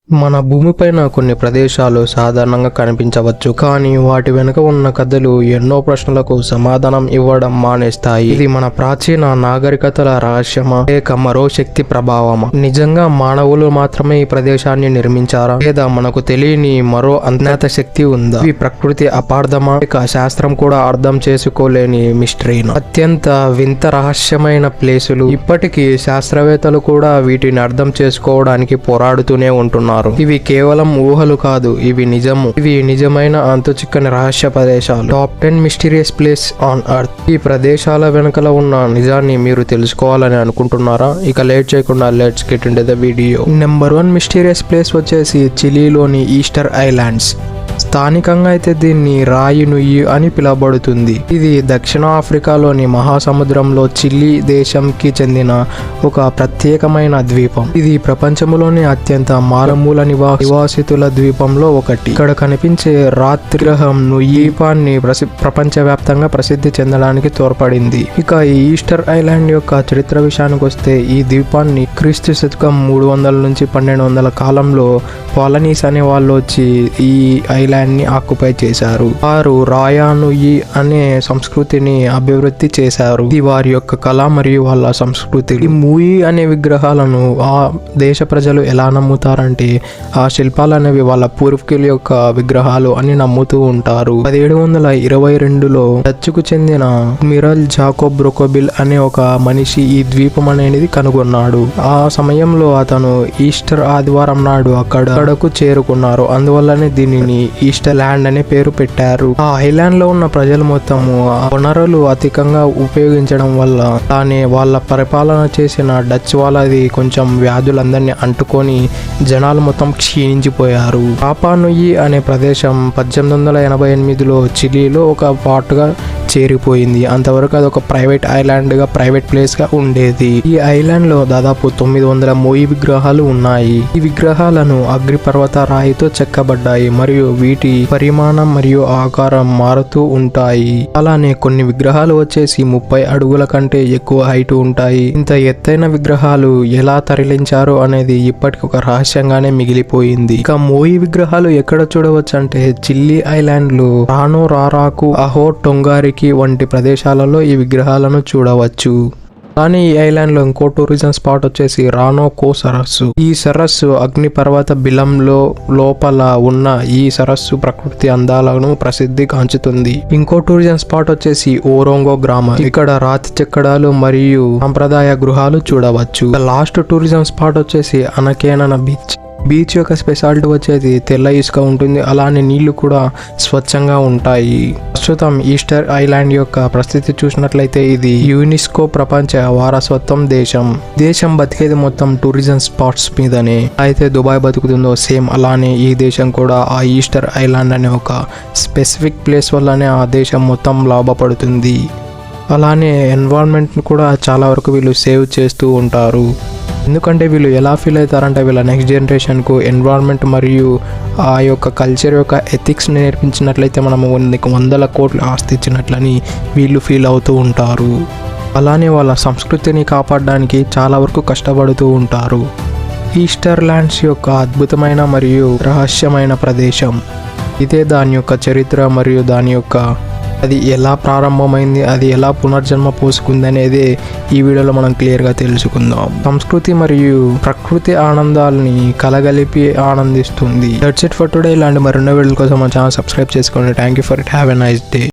మన భూమిపైన కొన్ని ప్రదేశాలు సాధారణంగా కనిపించవచ్చు, కానీ వాటి వెనుక ఉన్న కథలు ఎన్నో ప్రశ్నలకు సమాధానం ఇవ్వడం మానేస్తాయి. ఇది మన ప్రాచీన నాగరికతల రహస్యమా, లేక మరో శక్తి ప్రభావమా? నిజంగా మానవులు మాత్రమే ఈ ప్రదేశాన్ని నిర్మించారా, లేదా మనకు తెలియని మరో అజ్ఞాత శక్తి ఉందా? ఈ ప్రకృతి అపార్థమా, లేక శాస్త్రం కూడా అర్థం చేసుకోలేని మిస్టరీనా? అత్యంత వింత రహస్యమైన ప్లేసులు. ఇప్పటికీ శాస్త్రవేత్తలు కూడా వీటిని అర్థం చేసుకోవడానికి పోరాడుతూనే ఉంటున్నారు. ఇవి కేవలం ఊహలు కాదు, ఇవి నిజము. ఇవి నిజమైన అంతుచిక్కని రహస్య ప్రదేశాలు. Top 10 mysterious place on earth. ఈ ప్రదేశాల వెనుకల ఉన్న నిజాన్ని మీరు తెలుసుకోవాలని అనుకుంటున్నారా? ఇక లేట్ చేయకుండా let's get into the video. Number 1 mysterious place వచ్చేసి చిలీలోని ఈస్టర్ ఐలాండ్స్. స్థానికంగా అయితే దీన్ని రాయి నుయ్యి అని పిలువబడుతుంది. ఇది దక్షిణ ఆఫ్రికాలోని మహాసముద్రంలో చిలీ దేశంకి చెందిన ఒక ప్రత్యేకమైన ద్వీపం. ఇది ప్రపంచంలోని అత్యంత మారుమూల నివాసితుల ద్వీపంలో ఒకటి. ఇక్కడ కనిపించే రాత్రి గ్రహం నుయ్యి ద్వీపాన్ని ప్రపంచవ్యాప్తంగా ప్రసిద్ధి చెందడానికి తోడ్పడింది. ఇక ఈ ఈస్టర్ ఐలాండ్ యొక్క చరిత్ర విషయానికి వస్తే, ఈ ద్వీపాన్ని క్రీస్తు శకం 300 నుంచి 1200 కాలంలో పాలనీస్ అనే వాళ్ళు వచ్చి ఈ ఐలాండ్ ని ఆక్యుపై చేశారు. వారు రాయానుయి అనే సంస్కృతిని అభివృద్ధి చేశారు. ఇది వారి యొక్క కళ మరియు వాళ్ళ సంస్కృతి. ఈ మూయి అనే విగ్రహాలను ఆ దేశ ప్రజలు ఎలా నమ్ముతారంటే, ఆ శిల్పాలు అనేవి వాళ్ళ పూర్వీకుల యొక్క విగ్రహాలు అని నమ్ముతూ ఉంటారు. 1722లో డచ్కు చెందిన మిరల్ జాకోబ్ రొకోబిల్ అనే ఒక మనిషి ఈ ద్వీపం అనేది కనుగొన్నాడు. ఆ సమయంలో అతను ఈస్టర్ ఆదివారం నాడు అక్కడకు చేరుకున్నారు. అందువల్లనే దీనిని ఈస్టర్ ల్యాండ్ అనే పేరు పెట్టారు. ఆ ఐలాండ్ లో ఉన్న ప్రజలు మొత్తము వనరులు అధికంగా ఉపయోగించడం వల్ల, అలానే వాళ్ళ పరిపాలన చేసిన డచ్ వాళ్ళది కొంచెం వ్యాధులందరినీ అంటుకొని జనాలు మొత్తం క్షీణించిపోయారు. పాపా నుయ్యి అనే ప్రదేశం 1888లో చిలీలో ఒక పార్ట్గా చేరిపోయింది. అంతవరకు అది ఒక ప్రైవేట్ ఐలాండ్ గా, ప్రైవేట్ ప్లేస్ గా ఉండేది. ఈ ఐలాండ్ లో దాదాపు 900 మోయి విగ్రహాలు ఉన్నాయి. ఈ విగ్రహాలను అగ్నిపర్వత రాయితో చెక్కబడ్డాయి మరియు వీటి పరిమాణం మరియు ఆకారం మారుతూ ఉంటాయి. అలానే కొన్ని విగ్రహాలు వచ్చేసి 30 అడుగుల కంటే ఎక్కువ హైట్ ఉంటాయి. ఇంత ఎత్తైన విగ్రహాలు ఎలా తరలించారు అనేది ఇప్పటికి ఒక రహస్యంగానే మిగిలిపోయింది. ఇక మోయి విగ్రహాలు ఎక్కడ చూడవచ్చు అంటే, చిల్లీ ఐలాండ్ లో రానో రారాకు, అహో టొంగారికి వంటి ప్రదేశాలలో ఈ విగ్రహాలను చూడవచ్చు. కానీ ఈ ఐలాండ్ లో ఇంకో టూరిజం స్పాట్ వచ్చేసి రానోకో సరస్సు. ఈ సరస్సు అగ్నిపర్వత బిలంలో లోపల ఉన్న ఈ సరస్సు ప్రకృతి అందాలను ప్రసిద్ధి గాంచుతుంది. ఇంకో టూరిజం స్పాట్ వచ్చేసి ఓరోంగో గ్రామం. ఇక్కడ రాతి చెక్కడాలు మరియు సాంప్రదాయ గృహాలు చూడవచ్చు. లాస్ట్ టూరిజం స్పాట్ వచ్చేసి అనకేనన బీచ్. బీచ్ యొక్క స్పెషాలిటీ వచ్చేది తెల్ల ఇసుక ఉంటుంది, అలానే నీళ్లు కూడా స్వచ్ఛంగా ఉంటాయి. ప్రస్తుతం ఈస్టర్ ఐలాండ్ యొక్క పరిస్థితి చూసినట్లయితే ఇది యునెస్కో ప్రపంచ వారసత్వం దేశం బతికేది మొత్తం టూరిజం స్పాట్స్ మీదనే. అయితే దుబాయ్ బతుకుతుందో సేమ్ అలానే ఈ దేశం కూడా ఆ ఈస్టర్ ఐలాండ్ అనే ఒక స్పెసిఫిక్ ప్లేస్ వల్లనే ఆ దేశం మొత్తం లాభపడుతుంది. అలానే ఎన్విరాన్మెంట్ కూడా చాలా వరకు వీళ్ళు సేవ్ చేస్తూ ఉంటారు. ఎందుకంటే వీళ్ళు ఎలా ఫీల్ అవుతారంటే, వీళ్ళ నెక్స్ట్ జనరేషన్కు ఎన్విరాన్మెంట్ మరియు ఆ యొక్క కల్చర్ యొక్క ఎథిక్స్ని నేర్పించినట్లయితే మనము 100 కోట్ల ఆస్తి ఇచ్చినట్లని వీళ్ళు ఫీల్ అవుతూ ఉంటారు. అలానే వాళ్ళ సంస్కృతిని కాపాడడానికి చాలా వరకు కష్టపడుతూ ఉంటారు. ఈస్టర్ ల్యాండ్స్ యొక్క అద్భుతమైన మరియు రహస్యమైన ప్రదేశం ఇదే. దాని యొక్క చరిత్ర మరియు దాని యొక్క అది ఎలా ప్రారంభమైంది, అది ఎలా పునర్జన్మ పోసుకుంది అనేది ఈ వీడియోలో మనం క్లియర్గా తెలుసుకుందాం. సంస్కృతి మరియు ప్రకృతి ఆనందాలని కలగలిపి ఆనందిస్తుంది. That's it for today. ఇలాంటి మరిన్నో వీడియోల కోసం మా ఛానల్ సబ్స్క్రైబ్ చేసుకోండి. Thank you for it. Have a nice day.